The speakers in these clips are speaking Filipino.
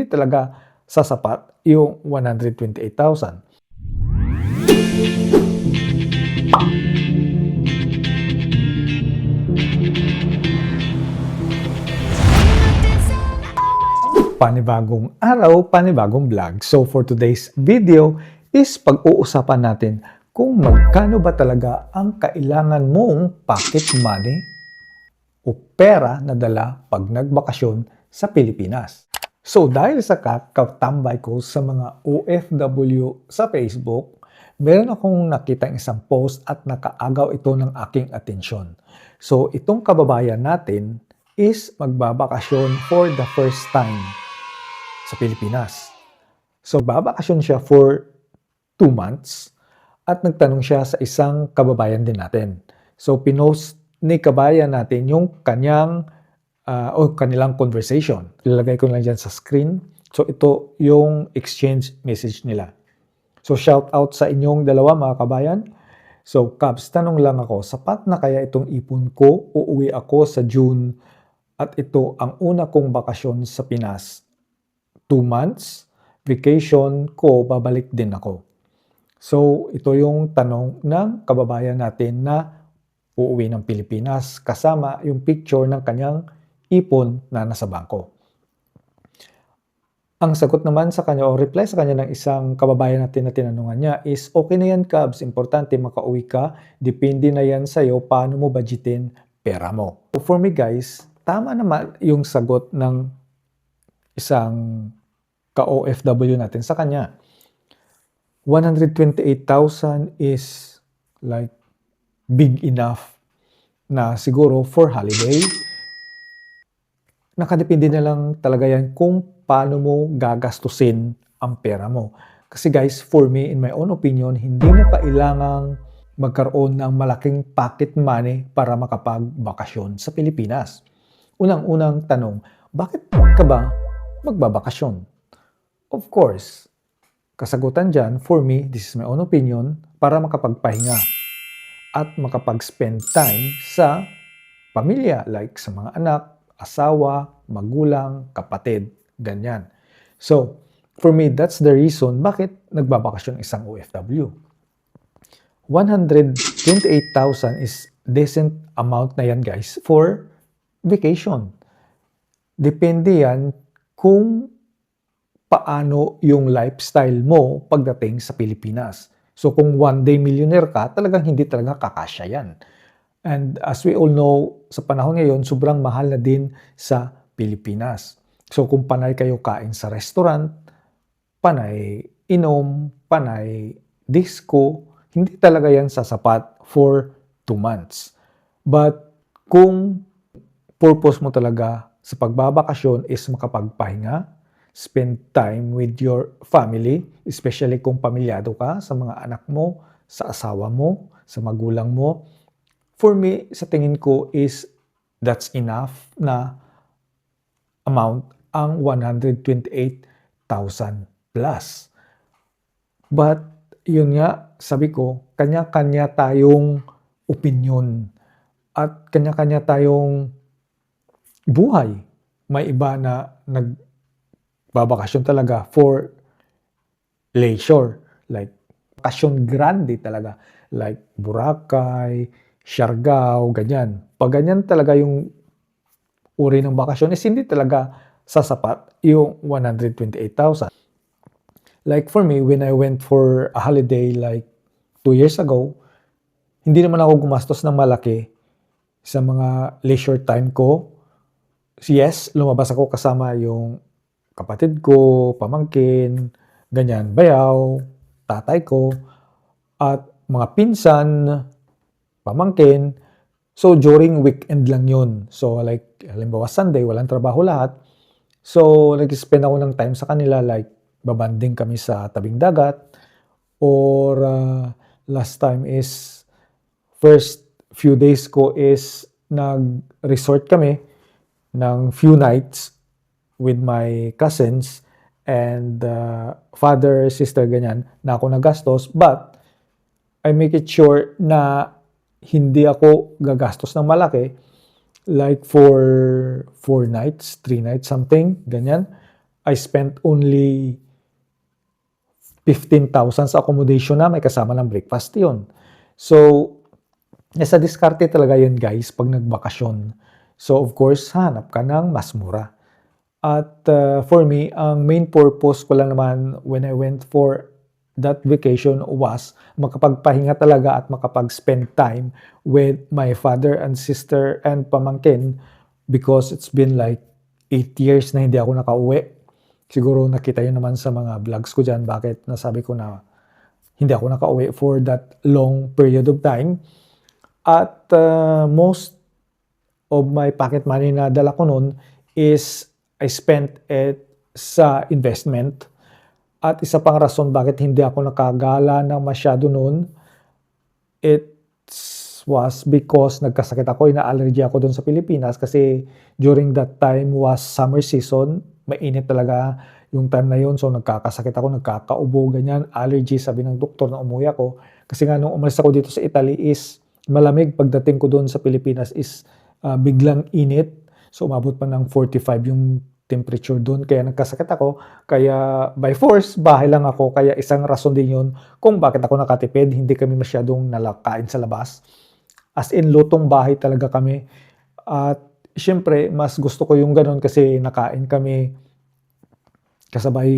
hindi talaga sasapat yung 128,000. Panibagong araw, panibagong vlog. So for today's video is pag-uusapan natin kung magkano ba talaga ang kailangan mong pocket money o pera na dala pag nagbakasyon sa Pilipinas. So dahil sa katambay ko sa mga OFW sa Facebook, meron akong nakitang isang post at nakaagaw ito ng aking atensyon. So itong kababayan natin is magbabakasyon for the first time sa Pilipinas. So babakasyon siya for 2 months at nagtanong siya sa isang kababayan din natin. So pinost ni kabayan natin yung kanilang conversation. Ilalagay ko lang dyan sa screen. So ito yung exchange message nila. So shout out sa inyong dalawa mga kabayan. So Kabs, tanong lang ako, sapat na kaya itong ipon ko? Uuwi ako sa June at ito ang una kong bakasyon sa Pinas. 2 months, vacation ko, babalik din ako. So, ito yung tanong ng kababayan natin na uuwi ng Pilipinas kasama yung picture ng kanyang ipon na nasa bangko. Ang sagot naman sa kanya o reply sa kanya ng isang kababayan natin na tinanungan niya is, okay na yan Kabs, importante makauwi ka, depende na yan sa'yo paano mo budgetin pera mo. So for me guys, tama naman yung sagot ng isang ka-OFW natin sa kanya. 128,000 is like big enough na siguro for holiday. Nakadepende na lang talaga yan kung paano mo gagastusin ang pera mo. Kasi guys, for me, in my own opinion, hindi mo kailangang magkaroon ng malaking pocket money para makapagbakasyon sa Pilipinas. Unang-unang tanong, bakit ka ba magbabakasyon? Of course, kasagutan dyan, for me, this is my own opinion, para makapagpahinga at makapag-spend time sa pamilya, like sa mga anak, asawa, magulang, kapatid, ganyan. So, for me, that's the reason bakit nagbabakasyon isang OFW. 128,000 is decent amount na yan guys for vacation. Depende yan kung paano yung lifestyle mo pagdating sa Pilipinas. So kung one day millionaire ka, talagang hindi talaga kakasya yan. And as we all know, sa panahon ngayon, sobrang mahal na din sa Pilipinas. So kung panay kayo kain sa restaurant, panay inom, panay disco, hindi talaga yan sasapat for 2 months. But kung purpose mo talaga sa pagbabakasyon is makapagpahinga, spend time with your family, especially kung pamilyado ka sa mga anak mo, sa asawa mo, sa magulang mo. For me, sa tingin ko is that's enough na amount ang 128,000 plus. But yun nga, sabi ko, kanya-kanya tayong opinion at kanya-kanya tayong buhay. May iba na nagbabakasyon talaga for leisure, like bakasyon grande talaga, like Boracay, Siargao, ganyan. Pag ganyan talaga yung uri ng bakasyon, is hindi talaga sasapat yung 128,000. Like for me, when I went for a holiday like 2 years ago, hindi naman ako gumastos ng malaki sa mga leisure time ko. Yes, lumabas ako kasama yung kapatid ko, pamangkin, ganyan, bayaw, tatay ko, at mga pinsan, pamangkin. So, during weekend lang yun. So, like, halimbawa Sunday, walang trabaho lahat. So, nag-spend ako ng time sa kanila, like, babanding kami sa tabing dagat. Or, last time is, first few days ko is, nag-resort kami ng few nights with my cousins and father, sister, ganyan, na ako nagastos. But, I make it sure na hindi ako gagastos ng malaki. Like for 4 nights, 3 nights, something, ganyan. I spent only 15,000 sa accommodation na may kasama ng breakfast yun. So, nasa diskarte talaga yun guys pag nagbakasyon. So, of course, hanap ka ng mas mura. At for me, ang main purpose ko lang naman when I went for that vacation was makapagpahinga talaga at makapag-spend time with my father and sister and pamangkin because it's been like 8 years na hindi ako nakauwi. Siguro nakita yun naman sa mga vlogs ko dyan bakit nasabi ko na hindi ako nakauwi for that long period of time. At most of my pocket money na dala ko nun is I spent it sa investment. At isa pang rason bakit hindi ako nakagala ng masyado noon, it was because nagkasakit ako, ina-allergy ako doon sa Pilipinas kasi during that time was summer season, mainit talaga yung time na yun. So nagkakasakit ako, nagkakaubo, ganyan, allergy, sabi ng doktor na umuwi ako. Kasi nga nung umalis ako dito sa Italy is malamig, pagdating ko doon sa Pilipinas is biglang init. So umabot pa ng 45 yung temperature doon. Kaya nagkasakit ako. Kaya by force, bahay lang ako. Kaya isang rason din yun kung bakit ako nakatipid. Hindi kami masyadong nalakain sa labas. As in, lutong bahay talaga kami. At syempre, mas gusto ko yung ganun kasi nakain kami kasabay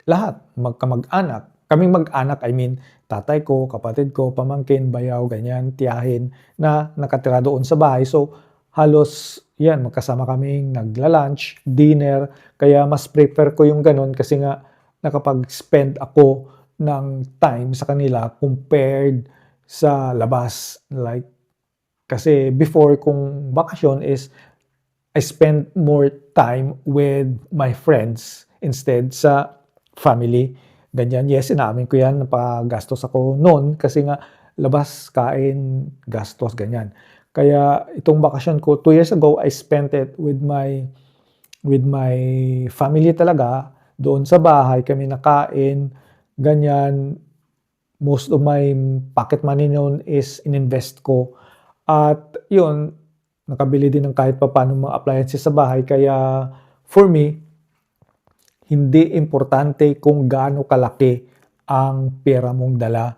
lahat. Magkamag-anak. Kaming mag-anak, I mean, tatay ko, kapatid ko, pamangkin, bayaw, ganyan, tiyahin na nakatira doon sa bahay. So, halos yan, magkasama kaming nagla-lunch, dinner, kaya mas prefer ko yung ganun kasi nga nakapag-spend ako ng time sa kanila compared sa labas. Like, kasi before kung bakasyon is I spend more time with my friends instead sa family. Ganyan, yes, inaamin ko yan, napagastos ako noon kasi nga labas, kain, gastos, ganyan. Kaya itong bakasyon ko, 2 years ago, I spent it with my family talaga. Doon sa bahay kami nakain, ganyan. Most of my pocket money noon is ininvest ko. At yun, nakabili din ng kahit pa paano mga appliances sa bahay. Kaya for me, hindi importante kung gaano kalaki ang pera mong dala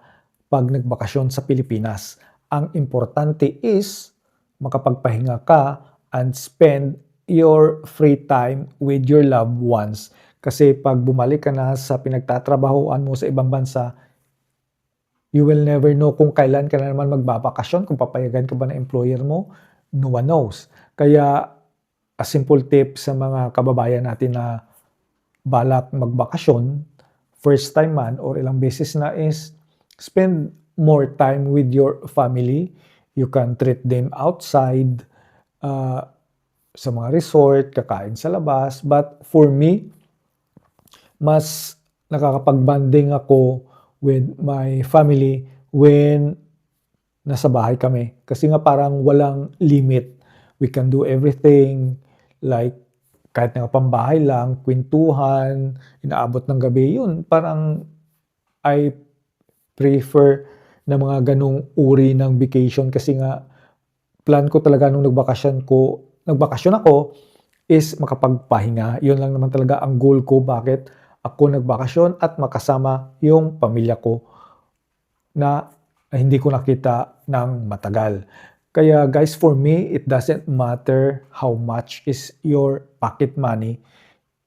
pag nagbakasyon sa Pilipinas. Ang importante is makapagpahinga ka and spend your free time with your loved ones. Kasi pag bumalik ka na sa pinagtatrabahoan mo sa ibang bansa, you will never know kung kailan ka na naman magbabakasyon, kung papayagan ka ba ng employer mo, no one knows. Kaya a simple tip sa mga kababayan natin na balak magbakasyon, first time man or ilang beses na is spend more time with your family. You can treat them outside, sa mga resort, kakain sa labas. But for me, mas nakakapag-bonding ako with my family when nasa bahay kami. Kasi nga parang walang limit. We can do everything like kahit nga pambahay lang, kwentuhan, inaabot ng gabi, yun. Parang I prefer na mga ganong uri ng vacation kasi nga plan ko talaga nung nagbakasyon ako is makapagpahinga. Yun lang naman talaga ang goal ko bakit ako nagbakasyon at makasama yung pamilya ko na hindi ko nakita ng matagal. Kaya guys, for me, it doesn't matter how much is your pocket money.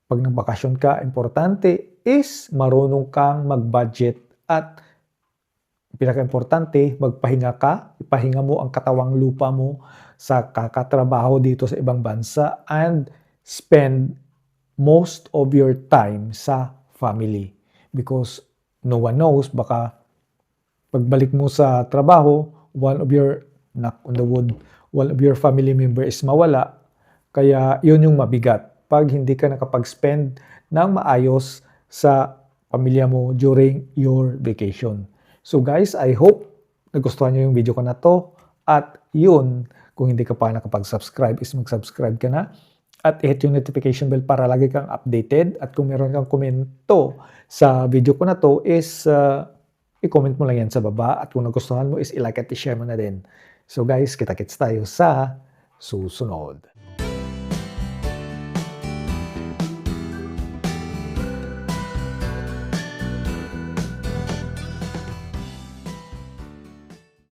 Pag nagbakasyon ka, importante is marunong kang mag-budget at pinaka-importante, magpahinga ka, ipahinga mo ang katawang lupa mo sa kakatrabaho dito sa ibang bansa and spend most of your time sa family. Because no one knows, baka pagbalik mo sa trabaho, one of your, knock on the wood, one of your family member is mawala. Kaya yun yung mabigat pag hindi ka nakapag-spend ng maayos sa pamilya mo during your vacation. So guys, I hope nagustuhan nyo yung video ko na to. At yun, kung hindi ka pa nakapag-subscribe is mag-subscribe ka na. At i-hit yung notification bell para lagi kang updated. At kung meron kang komento sa video ko na to is i-comment mo lang yan sa baba. At kung nagustuhan mo is i-like at i-share mo na din. So guys, kita-kits tayo sa susunod.